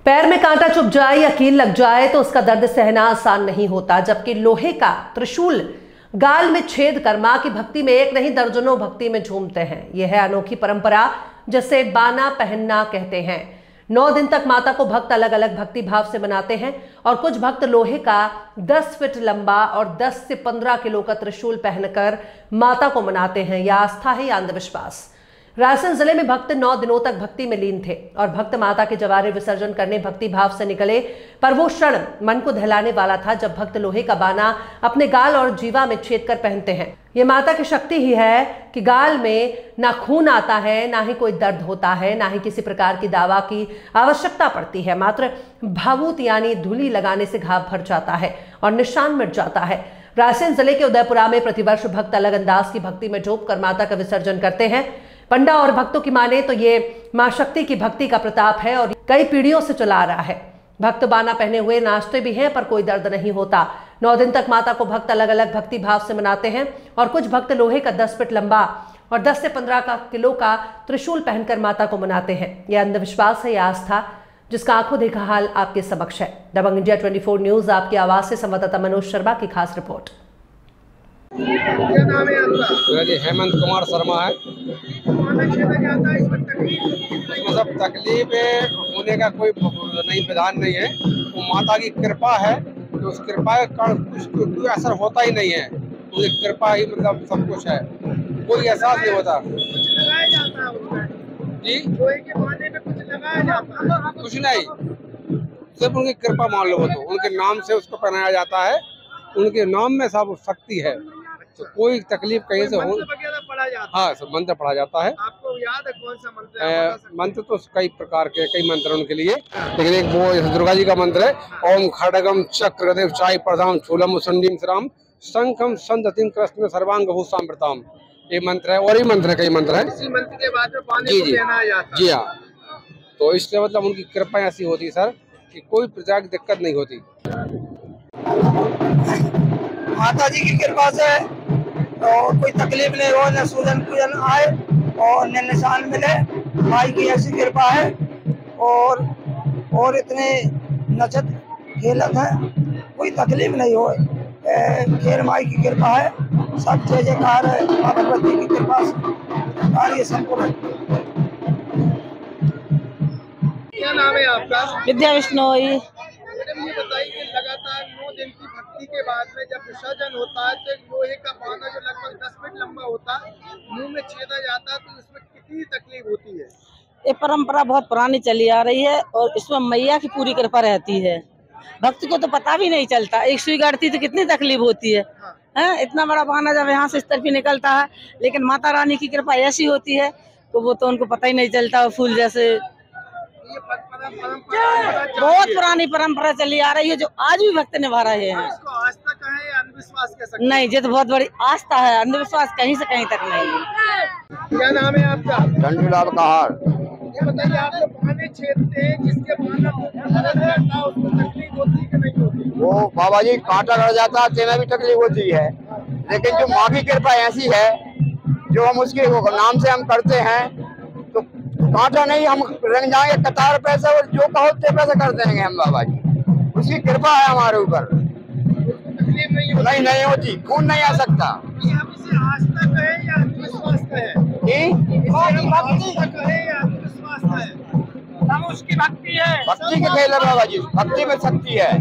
पैर में कांटा चुभ जाए या कील लग जाए तो उसका दर्द सहना आसान नहीं होता, जबकि लोहे का त्रिशूल गाल में छेद कर मां की भक्ति में एक नहीं दर्जनों भक्ति में झूमते हैं। यह है अनोखी परंपरा जिसे बाना पहनना कहते हैं। 9 दिन तक माता को भक्त अलग अलग भक्ति भाव से मनाते हैं और कुछ भक्त लोहे का 10 फीट लंबा और 10 से 15 किलो का त्रिशूल पहनकर माता को मनाते हैं। यह आस्था है या अंधविश्वास। रायसेन जिले में भक्त 9 दिनों तक भक्ति में लीन थे और भक्त माता के जवारे विसर्जन करने भक्ति भाव से निकले, पर वो क्षण मन को दहलाने वाला था जब भक्त लोहे का बाना अपने गाल और जीवा में छेद कर पहनते हैं। ये माता की शक्ति ही है कि गाल में ना खून आता है, ना ही कोई दर्द होता है, ना ही किसी प्रकार की दवा की आवश्यकता पड़ती है। मात्र भावूत यानी धूली लगाने से घाव भर जाता है और निशान मिट जाता है। रायसेन जिले के उदयपुरा में प्रतिवर्ष भक्त अलग अंदाज की भक्ति में डूब कर माता का विसर्जन करते हैं। पंडा और भक्तों की माने तो ये मां शक्ति की भक्ति का प्रताप है और कई पीढ़ियों से चला आ रहा है। भक्त बाना पहने हुए नाचते भी हैं पर कोई दर्द नहीं होता। 9 दिन तक माता को भक्त अलग अलग भक्ति भाव से मनाते हैं और कुछ भक्त लोहे का 10 फीट लंबा और 10 से 15 किलो का त्रिशूल पहनकर माता को मनाते हैं। यह अंधविश्वास है या आस्था, जिसका आंखों देखा हाल आपके समक्ष है। दबंग इंडिया 24 न्यूज आपकी आवाज से संवाददाता मनोज शर्मा की खास रिपोर्ट। क्या नाम है आपका? मेरा जी हेमंत कुमार शर्मा है। इसमें सब तकलीफ होने का कोई नहीं विधान नहीं है। वो माता की कृपा है, तो उस कृपा के कारण कोई असर होता ही नहीं है। उनकी कृपा ही मतलब सब कुछ है, कोई एहसास नहीं होता। कुछ लगाया जाता है उसमें जी लोहे के बाने में कुछ लगाया जाता है? कुछ नहीं, सिर्फ उनकी कृपा मान लो। वो तो उनके नाम से उसको पहनाया जाता है, उनके नाम में सब शक्ति है, तो कोई तकलीफ कहीं से हो। वगैरह पढ़ा जाता है? हाँ, सब मंत्र पढ़ा जाता है। आपको याद है कौन सा मंत्र है? मंत्र तो कई प्रकार के कई मंत्र उनके लिए, लेकिन एक वो दुर्गा जी का मंत्र है, ओम खड्गम चक्रदेव चाय प्रधाम शूलम सुंडीम श्राम शंखम संदतिम कृष्ण सर्वांग भूषामृताम। ये मंत्र है और ही मंत्र है, कई मंत्र है। इसी मंत्र के बाद में पानी को पहनाया जाता है? जी हाँ, तो इसलिए मतलब उनकी कृपा ऐसी होती है सर कि कोई प्रकार की दिक्कत नहीं होती। माता जी की कृपा से और कोई तकलीफ नहीं हो, न सूजन पूजन आए और न निशान मिले। माई की ऐसी कृपा है और इतने नचत खेलत है, कोई तकलीफ नहीं हो। खेल माई की कृपा है, सब जय जयकार है माँ भगवती की कृपा से कार्य संपूर्ण। क्या नाम है आपका? विद्या विष्णोई। मैडम ये बताइए कि लगातार 9 दिन की भक्ति के बाद में जब विसर्जन होता है तो लोहे का बाना जो लगभग 10 फीट लंबा होता है मुंह में छेदा जाता है, तो इसमें कितनी तकलीफ होती है? ये परंपरा बहुत पुरानी चली आ रही है और इसमें मैया की पूरी कृपा रहती है। भक्त को तो पता भी नहीं चलता, एक सुई गाड़ती तो कितनी तकलीफ होती है। हैं, इतना बड़ा बाना जब यहाँ से इस तरफ ही निकलता है, लेकिन माता रानी की कृपा ऐसी होती है तो वो तो उनको पता ही नहीं चलता। वो फूल जैसे बहुत पुरानी परंपरा चली आ रही है जो आज भी भक्त निभा रहे हैं। इसको आस्था कहें या अंधविश्वास कह सकते हैं? नहीं, ये तो बहुत बड़ी आस्था है, अंधविश्वास कहीं से कहीं तक नहीं है। क्या नाम है आपका? घंटूलाल कहार। ये बताइए, आप लोग बाने छेदते हैं, जिसके बाना को दर्द रहता है उसको तकलीफ होती है कि नहीं होती? वो बाबा जी कांटा लग जाता है तेना भी तकलीफ होती है, लेकिन जो माँ की कृपा ऐसी है जो हम उसके नाम से हम करते हैं तो कांटा नहीं, हम रंग जाएंगे कतार पैसे और जो कहो ते पैसे कर देंगे हम। बाबा जी उसकी कृपा है हमारे ऊपर, तकलीफ नहीं होती, खून नहीं आ सकता। हम इसे आस्था कहें या अंधविश्वास कहें? कि आस्था कहें या अंधविश्वास कहें? हम उसकी भक्ति है, भक्ति के खेल है बाबा जी, भक्ति में शक्ति है।